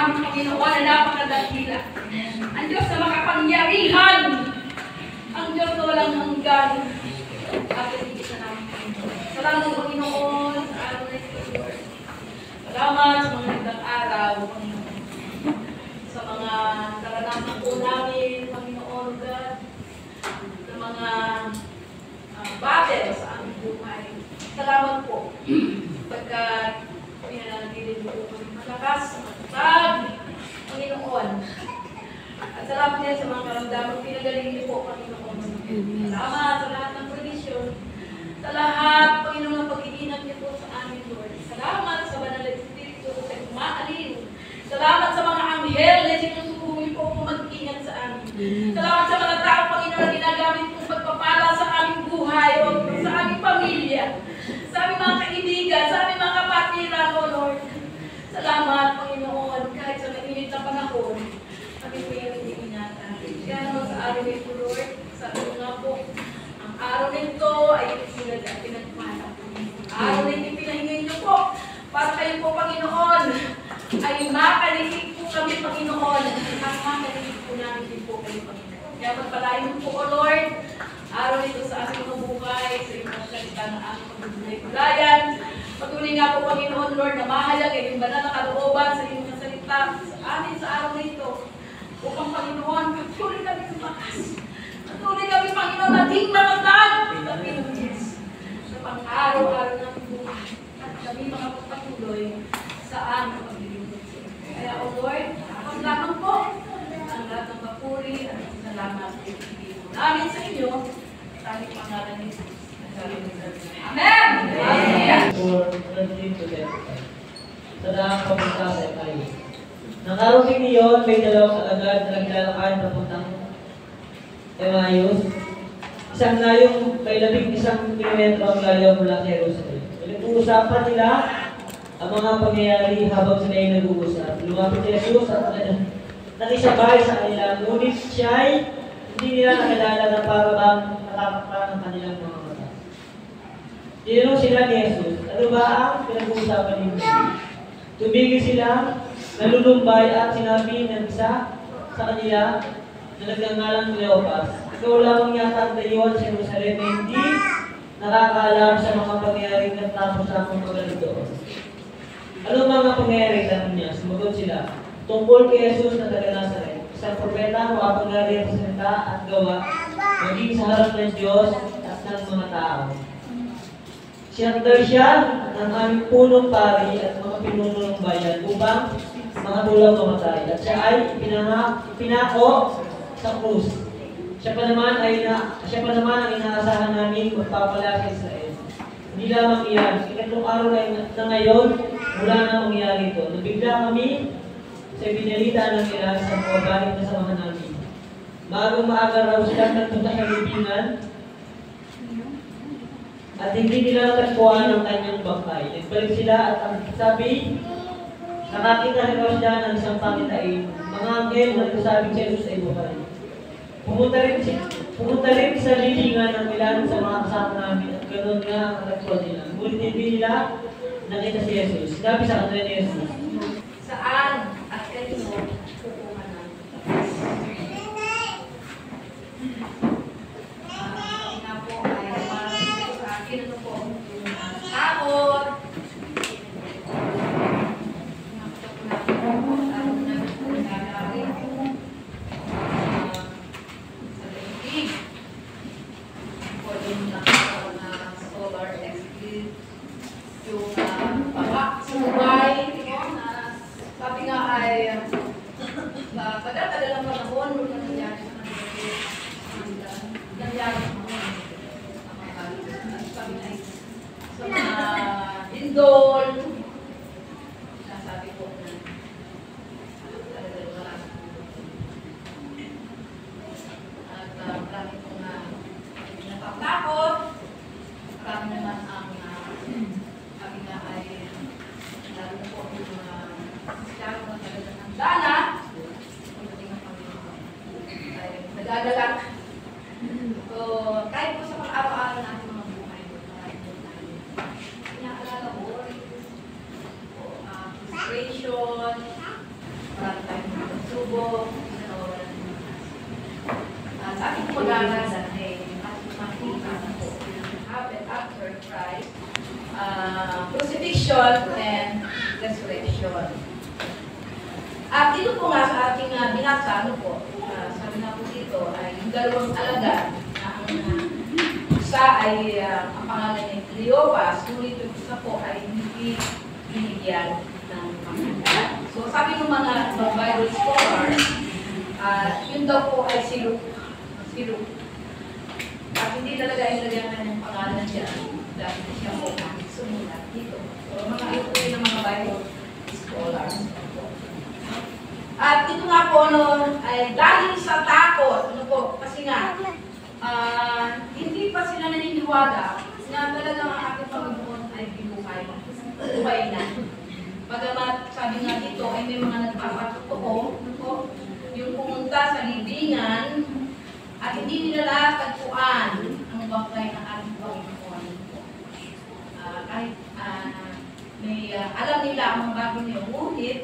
aming Panginoon na napakadakila. Ang Diyos na makapangyarihan. Ang Diyos na walang hanggan. At higit na namin Panginoon. Salamat Panginoon sa araw na ito, Lord. Salamat sa mga nagdang araw, Panginoon. Sa mga karanasan po namin, Panginoon, God. Sa mga battle sa aming buhay. Salamat po. Pagkat pinananagilin mo po kami malakas, matatag, Panginoon. At salamat din sa mga karamdaman pinagaling niyo po, Panginoon. Salamat sa lahat ng provision. Sa lahat, Panginoon, ng pag-iingat niyo po sa amin, Lord. Salamat sa banal na Espiritu sa kumaalin. Salamat sa mga anghel na sinusubo niyo po kung mag-ingat sa amin. Salamat sa mga tao, Panginoon, na ginagamit kong pagpapala sa aming buhay o sa aming pamilya. Sa aming mga kaibigan, sa aming mga kapatiran, O Lord. Salamat, Panginoon, kahit sa mainit na panahon, kami po yung iniingatan. Kaya naman sa araw nito, Lord, sabi mo nga po, ang araw nito ay itinag at pinagpala. Araw na ito pinahingin niyo po, para kayo po, Panginoon, ay makalilig po kami, Panginoon, at makalilig po namin din po kayo, Panginoon. Kaya magpalain mo po, O Lord, araw nito sa ating mga buhay, sa iyong mga salita na aming pagdulay-gulayan. Patuloy nga po, Panginoon, Lord, na mahalaga yung banal na kalooban sa iyong mga salita sa amin sa araw na ito. Upang, Panginoon, patuloy kami ng bakas. Patuloy kami, Panginoon, nating mamatag sa Pilipinas. Sa pang-araw-araw ng buhay. At kami mga pagpatuloy sa aming paglilingkod. Kaya, O Lord, ako lamang po ang lahat ng papuri at salamat namin sa inyo. Tanging pangalan ni Jesus. Amen! For continuing to get sa daang papunta sa Epay. Nang araw din niyon, may dalawang agad na naglalakad papuntang Emmaus. Isang layong may 11 kilometro ang layo mula sa Jerusalem. Pinag-uusapan nila ang mga pangyayari habang sila ay nag-uusap. Lumapit si Jesus at nakisabay sa kanila. Ngunit siya ay hindi nila nakilala na para bang natatakpan ng kanilang mga mata. Tinanong sila ni Jesus, ano ba ang pinag-uusapan ninyo? Tumigil sila, nalulumbay at sinabi ng isa sa kanila na nagngangalang Cleopas, ikaw lamang yata ang dayuhan sa Jerusalem na hindi nakakaalam sa mga pangyayari ng tapos sa akong magaling doon. Ano mga pangyayari tanong niya? Sumagot sila, tungkol kay Jesus na taga-Nazaret, isang propeta o kapangyarihan sa salita at gawa, maging sa harap ng Diyos at ng mga tao. Sinakdal siya ng aming punong pari at mga pinuno ng bayan upang mga tulang mamatay. At siya ay pinako sa krus. Siya pa naman ang inaasahan namin magpapala sa Israel. Hindi lamang iyan. Ikatlong araw na ngayon, wala na mangyari ito. Nabigla kami sa binalita ng ilan sa pabalik na samahan namin. Bagong maaga raw sila nagpunta sa libingan at hindi nila natagpuan ang kanyang bangkay. Nagbalik sila at ang sabi, nakakita rin raw siya ng isang pangitain. Mga anghel na nagsasabing si Jesus ay buhay. Pumunta rin sa libingan ng ilan sa mga kasama namin at ganoon nga ang natagpuan nila. Ngunit hindi nila nakita si Jesus. Sinabi sa kanila ni Jesus, saan at kanino kukuha ng bakas? Nga po ay marami kayo sa akin. Ano po? Takot. Indol. Nasabi ko na at marami po na natatakot. Marami naman ang sabi nga ay lalo na po yung mga silang na talagang ang dana. Pagdating ng Panginoon ay nagagalak. So, kahit po sa pang-araw-araw natin mga buhay, inaalala ko, dito po nga sa ating binasa, ano po, sabi na po dito, ay yung dalawang alagad na ang isa ay ang pangalan ni Cleopas, ngunit yung isa po ay hindi binigyan ng pangalan. So sabi ng mga Bible scholars, yun daw po ay si Luke. At hindi talaga ilagyan na ng pangalan dyan dahil siya po ang sumulat dito. So mga ito ng mga Bible scholars. At ito nga po, ay dahil sa takot, kasi nga, hindi pa sila naniniwala na talagang ang ating Panginoon ay buhay na. Bagamat sabi nga dito ay may mga nagpapatotoo, yung pumunta sa libingan at hindi nila tagpuan ang bangkay ng ating Panginoon. Kahit may alam nila ang mga bagay niyo, ngunit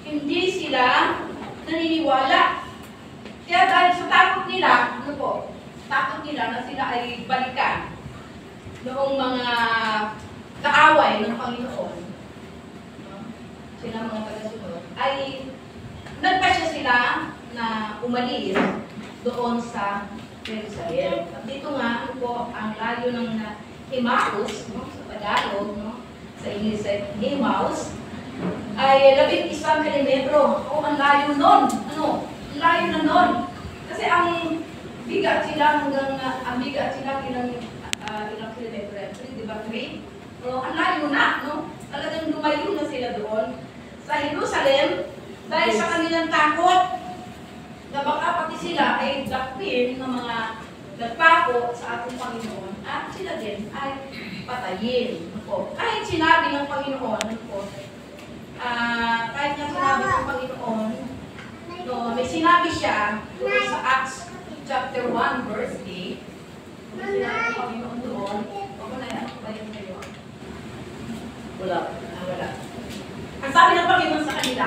hindi sila naniniwala. Kaya dahil sa takot nila, takot nila na sila ay balikan noong mga kaaway ng Panginoon, sila mga tagasunod, ay nagpasya sila na umalis doon sa Jerusalem. At dito nga, ang layo ng Emmaus, sa Tagalog, sa English ay Emmaus, ay 11 kilometro. Ang layo nun. Ang layo na nun. Kasi ang bigat sila ilang kilometro. Di ba? 3? Ang layo na. Talagang lumayo na sila doon sa Jerusalem dahil sa kanilang takot na baka pati sila ay dakpin ng mga nagpako sa ating Panginoon at sila din ay patayin. Kahit sinabi ng Panginoon, kahit nga sinabi ng Panginoon, may sinabi siya doon sa Acts chapter 1 verse 8, may sinabi ng Panginoon doon, ako na yan, ba yun kayo? Wala. Ang sabi ng Panginoon sa kanila,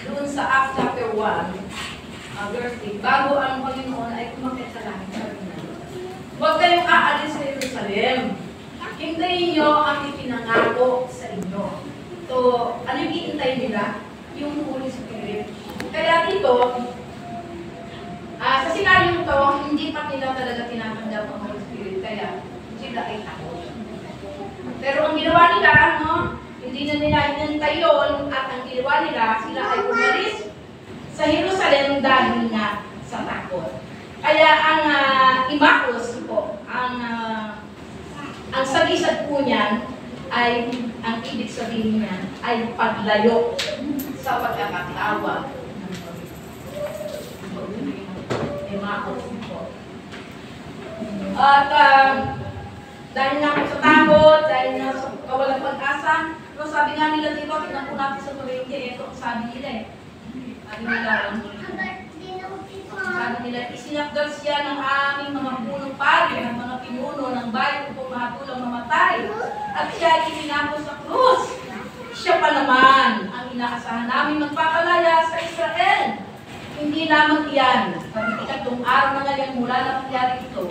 doon sa Acts chapter 1, verse 8, bago ang Panginoon ay kumakit sa langit, sabi na, huwag kayong aalis sa Jerusalem. Hintayin niyo ang ipinangako sa inyo. So, ano yung iintay nila? Yung Holy Spirit. Kaya dito, sa senaryo ito, hindi pa nila talaga tinatanggap ang Holy Spirit. Kaya sila ay takot. Pero ang ginawa nila, hindi na nila inantay yun, at ang ginawa nila, sila ay umalis sa Jerusalem dahil nga sa takot. Kaya ang Emmaus po, ang sagisag po niyan ay, ang ibig sabihin niyan ay paglayo sa pagkakatawag. Emmaus po. At dahil nga sa takot, dahil nga sa kawalang pag-asa, sabi nga nila dito, tignan po natin sa 20, ito ang sabi nila sabi nila, isinakdal siya ng aming mga punong pari, ng mga pinuno ng bayan upang mahatulang mamatay. At siya ay itinako sa krus. Siya pa naman ang inaasahan namin magpapalaya sa Israel. Hindi lamang iyan. Sabi, ikatlong araw na ngayon mula na nangyari ito.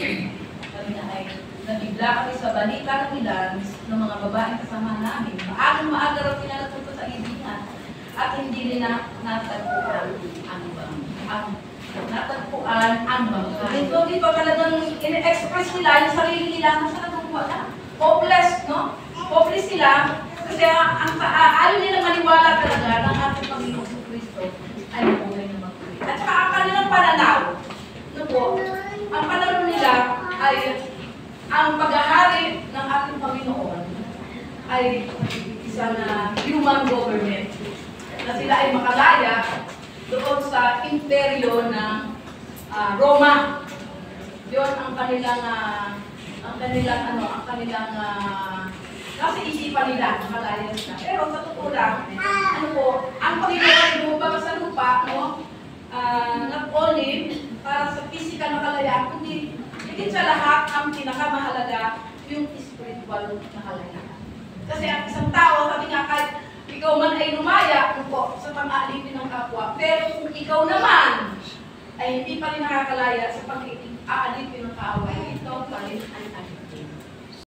Sabi na ay, nabigla kami sa balita ng ilan ng mga babaeng kasama namin. Maagang-maaga raw pinalapunta sa ibingan at hindi nila natagpuan ang bangkay. So, di ba talagang in-express nila yung sarili nila na talagang wala. Hopeless, Hopeless sila kasi ayaw nila maniwala talaga ng ating Panginoon sa Kristo ay buhay na magkulit. At saka ang kanilang pananaw, ang pananaw nila ay ang paghahari ng ating Panginoon ay isang human government na sila ay makalaya doon sa imperyo ng Roma. Yun ang kanilang nasa isipan nila, makalaya sila. Pero sa totoo lang, ang Panginoon ay bumaba sa lupa, not only para sa physical na kalayaan, kundi higit sa lahat, ang pinakamahalaga, yung spiritual na kalayaan. Kasi ang isang tao, sabi nga, kahit ikaw man ay lumaya sa pang-aalipin ng kapwa, pero kung ikaw naman ay hindi pa rin nakakalaya sa pag-aalipin ng kaaway,